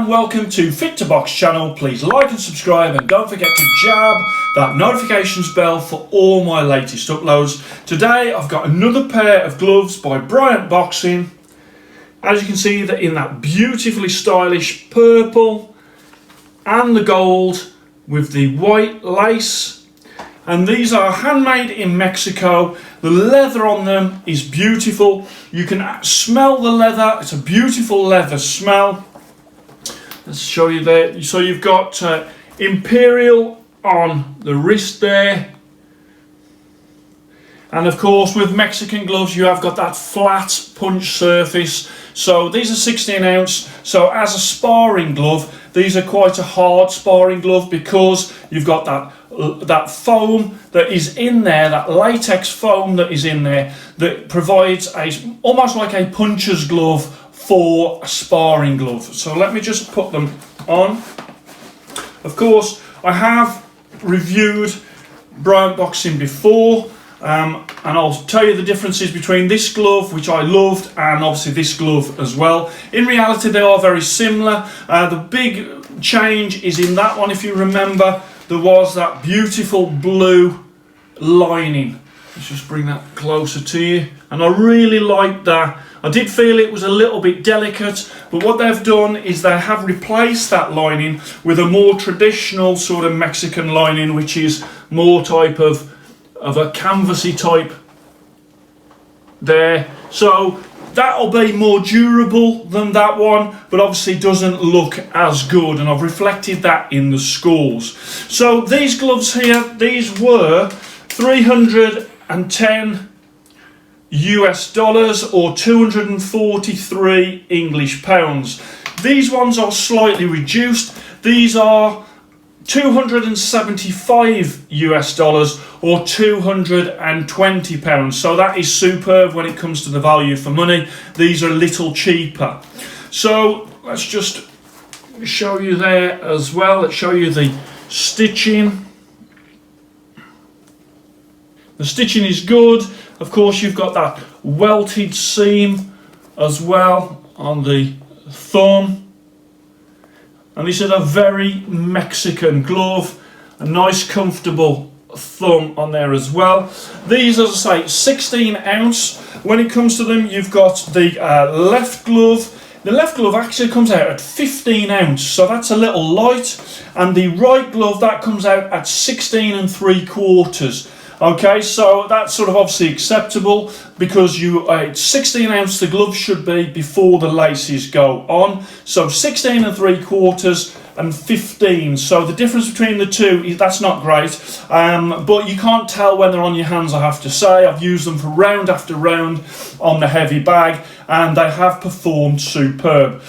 and welcome to Fit to Box channel. Please like and subscribe and don't forget to jab that notifications bell for all my latest uploads. Today I've got another pair of gloves by Bryant Boxing. As you can see, they're in that beautifully stylish purple and the gold with the white lace. And these are handmade in Mexico. The leather on them is beautiful. You can smell the leather. It's a beautiful leather smell. Let's show you there. So you've got Imperial on the wrist there. And of course with Mexican gloves you have got that flat punch surface. So these are 16 ounce. So as a sparring glove, these are quite a hard sparring glove because you've got that foam that is in there, that latex foam that is in there, that provides almost like a puncher's glove for a sparring glove. So let me just put them on. Of course, I have reviewed Bryant Boxing before, and I'll tell you the differences between this glove, which I loved, and obviously this glove as well. In reality, they are very similar. The big change is in that one, if you remember, there was that beautiful blue lining. Let's just bring that closer to you. And I really liked that. I did feel it was a little bit delicate, but what they've done is they have replaced that lining with a more traditional sort of Mexican lining, which is more type of a canvasy type there. So that'll be more durable than that one, but obviously doesn't look as good, and I've reflected that in the scores. So these gloves here, these were 310 US dollars or 243 English pounds. These ones are slightly reduced. These are 275 US dollars or 220 pounds. So that is superb when it comes to the value for money. These are a little cheaper. So let's just show you there as well. Let's show you the stitching. The stitching is good. Of course, you've got that welted seam as well on the thumb. And this is a very Mexican glove. A nice comfortable thumb on there as well. These, as I say, 16 ounce. When it comes to them, you've got the left glove. The left glove actually comes out at 15 ounce, so that's a little light. And the right glove, that comes out at 16 3/4. Okay, so that's sort of obviously acceptable because it's 16 ounce the glove should be before the laces go on. So 16 3/4 and 15. So the difference between the two, that's not great. But you can't tell when they're on your hands, I have to say. I've used them for round after round on the heavy bag, and they have performed superb.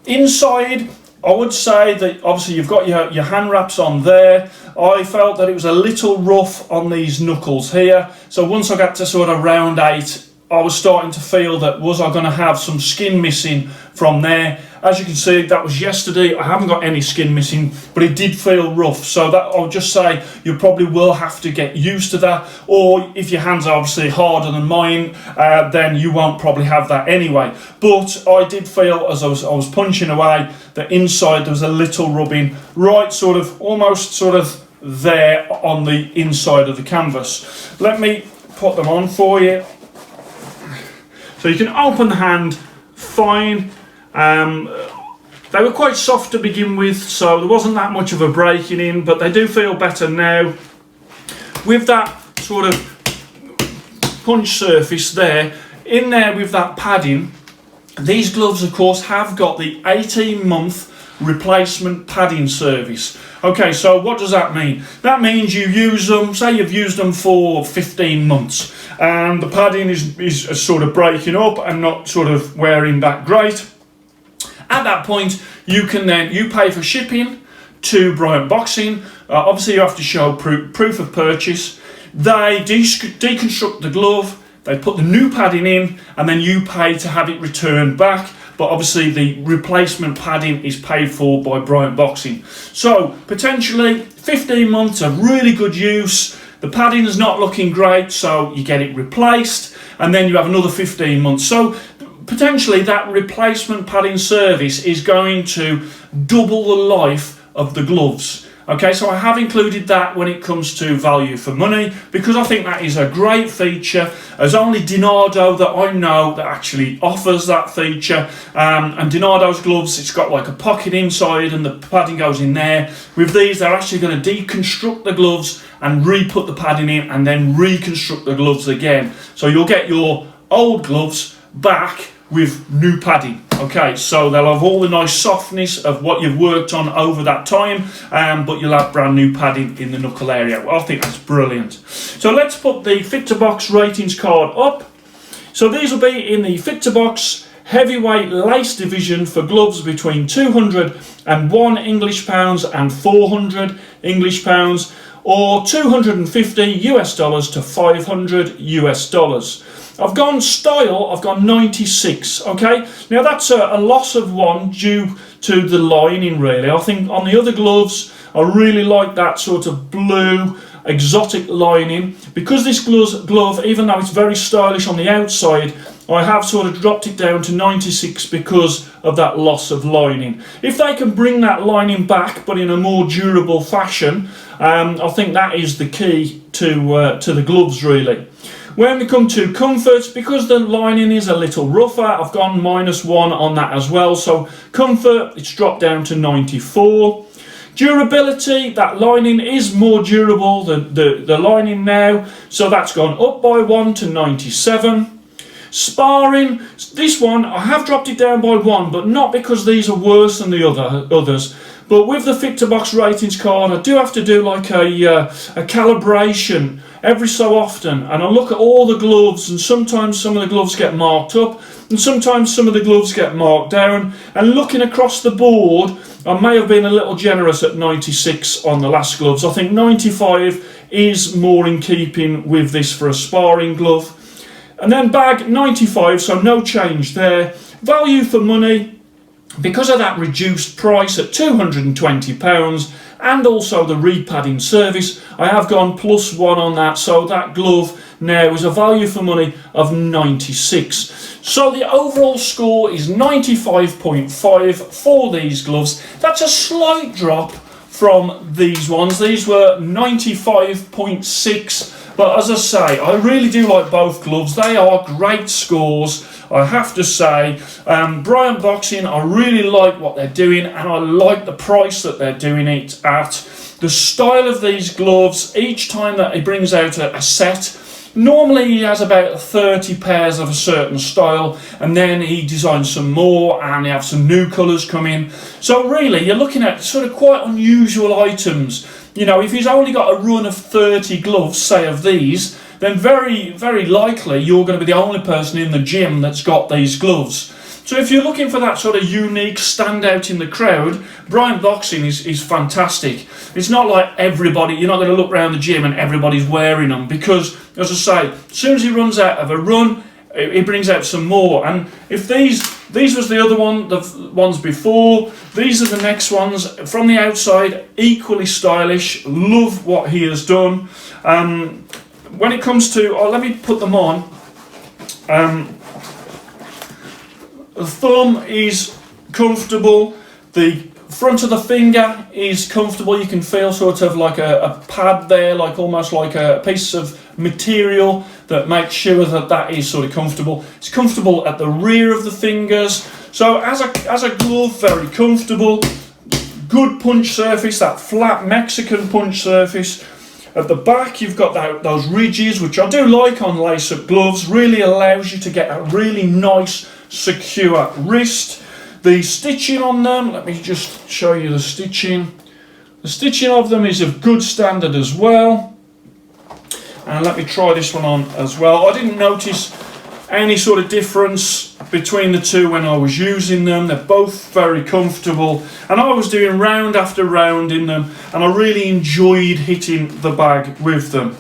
Inside, I would say that obviously you've got your hand wraps on there. I felt that it was a little rough on these knuckles here. So once I got to sort of round 8, I was starting to feel that was I going to have some skin missing from there. As you can see, that was yesterday. I haven't got any skin missing, but it did feel rough. So that I'll just say you probably will have to get used to that. Or if your hands are obviously harder than mine, then you won't probably have that anyway. But I did feel as I was punching away that inside there was a little rubbing, right sort of almost sort of there on the inside of the canvas. Let me put them on for you. So you can open the hand fine. They were quite soft to begin with, so there wasn't that much of a breaking in, but they do feel better now. With that sort of punch surface there, in there with that padding, these gloves of course have got the 18-month replacement padding service. Okay, so what does that mean? That means you use them, say you've used them for 15 months, and the padding is sort of breaking up and not sort of wearing that great. At that point, you pay for shipping to Bryant Boxing. Obviously, you have to show proof of purchase. They deconstruct the glove, they put the new padding in, and then you pay to have it returned back. But obviously, the replacement padding is paid for by Bryant Boxing. So, potentially, 15 months of really good use. The padding is not looking great, so you get it replaced, and then you have another 15 months. So, potentially that replacement padding service is going to double the life of the gloves. Okay, so I have included that when it comes to value for money, because I think that is a great feature. There's only Dinardo that I know that actually offers that feature, and Dinardo's gloves, it's got like a pocket inside and the padding goes in there. With these, they're actually going to deconstruct the gloves and re-put the padding in and then reconstruct the gloves again. So you'll get your old gloves back with new padding. Okay, so they'll have all the nice softness of what you've worked on over that time, but you'll have brand new padding in the knuckle area. Well, I think that's brilliant. So let's put the Fit to Box ratings card up. So these will be in the Fit to Box heavyweight lace division for gloves between 201 English pounds and 400 English pounds, or 250 US dollars to 500 US dollars. I've gone style, I've gone 96, okay? Now that's a loss of one due to the lining, really. I think on the other gloves, I really like that sort of blue, exotic lining. Because this glove, even though it's very stylish on the outside, I have sort of dropped it down to 96 because of that loss of lining. If they can bring that lining back, but in a more durable fashion, I think that is the key to the gloves, really. When we come to comfort, because the lining is a little rougher, I've gone -1 on that as well. So comfort, it's dropped down to 94. Durability, that lining is more durable than the lining now, so that's gone up by 1 to 97. Sparring, this one, I have dropped it down by 1, but not because these are worse than the others. But with the Fit to Box ratings card, I do have to do like a calibration every so often, and I look at all the gloves, and sometimes some of the gloves get marked up and sometimes some of the gloves get marked down, and looking across the board, I may have been a little generous at 96 on the last gloves. I think 95 is more in keeping with this for a sparring glove. And then bag 95, so no change there. Value for money, because of that reduced price at £220 and also the repadding service, I have gone +1 on that, so that glove now is a value for money of 96. So the overall score is 95.5 for these gloves. That's a slight drop from these ones. These were 95.6. But as I say, I really do like both gloves. They are great scores, I have to say. Bryant Boxing, I really like what they're doing, and I like the price that they're doing it at. The style of these gloves, each time that he brings out a set, normally he has about 30 pairs of a certain style, and then he designs some more, and he has some new colours come in. So really, you're looking at sort of quite unusual items. You know, if he's only got a run of 30 gloves, say of these, then very, very likely you're going to be the only person in the gym that's got these gloves. So if you're looking for that sort of unique standout in the crowd, Bryant Boxing is fantastic. It's not like everybody, you're not going to look around the gym and everybody's wearing them, because, as I say, as soon as he runs out of a run, he brings out some more. And if these was the other one, the ones before, these are the next ones. From the outside, equally stylish. Love what he has done. When it comes to, let me put them on. The thumb is comfortable. The front of the finger is comfortable. You can feel sort of like a pad there, like almost like a piece of material that makes sure that that is sort of comfortable. It's comfortable at the rear of the fingers. So as a glove, very comfortable. Good punch surface, that flat Mexican punch surface. At the back, you've got those ridges, which I do like on lace-up gloves. Really allows you to get a really nice, secure wrist. The stitching on them, let me just show you the stitching. The stitching of them is of good standard as well. And let me try this one on as well. I didn't notice any sort of difference between the two when I was using them. They're both very comfortable, and I was doing round after round in them, and I really enjoyed hitting the bag with them.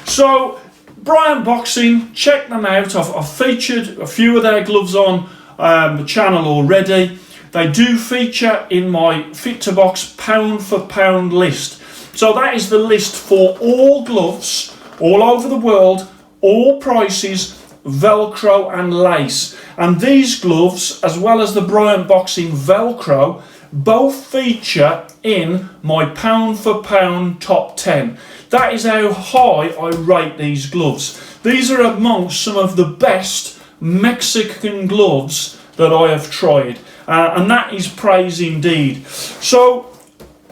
So Bryant Boxing, check them out. I've featured a few of their gloves on the channel already. They do feature in my Fit to Box pound for pound list. So that is the list for all gloves all over the world, all prices, Velcro and lace, and these gloves, as well as the Bryant Boxing Velcro, both feature in my pound for pound top 10. That is how high I rate these gloves. These are amongst some of the best Mexican gloves that I have tried, and that is praise indeed. So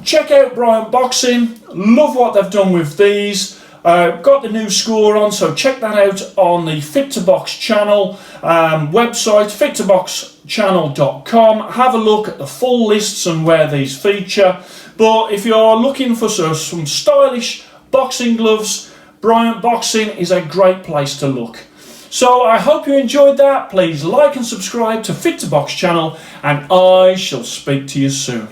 check out Bryant Boxing, love what they've done with these. Got the new score on, so check that out on the Fit to Box channel website, fittoboxchannel.com. Have a look at the full lists and where these feature. But if you're looking for some stylish boxing gloves, Bryant Boxing is a great place to look. So I hope you enjoyed that. Please like and subscribe to Fit to Box channel, and I shall speak to you soon.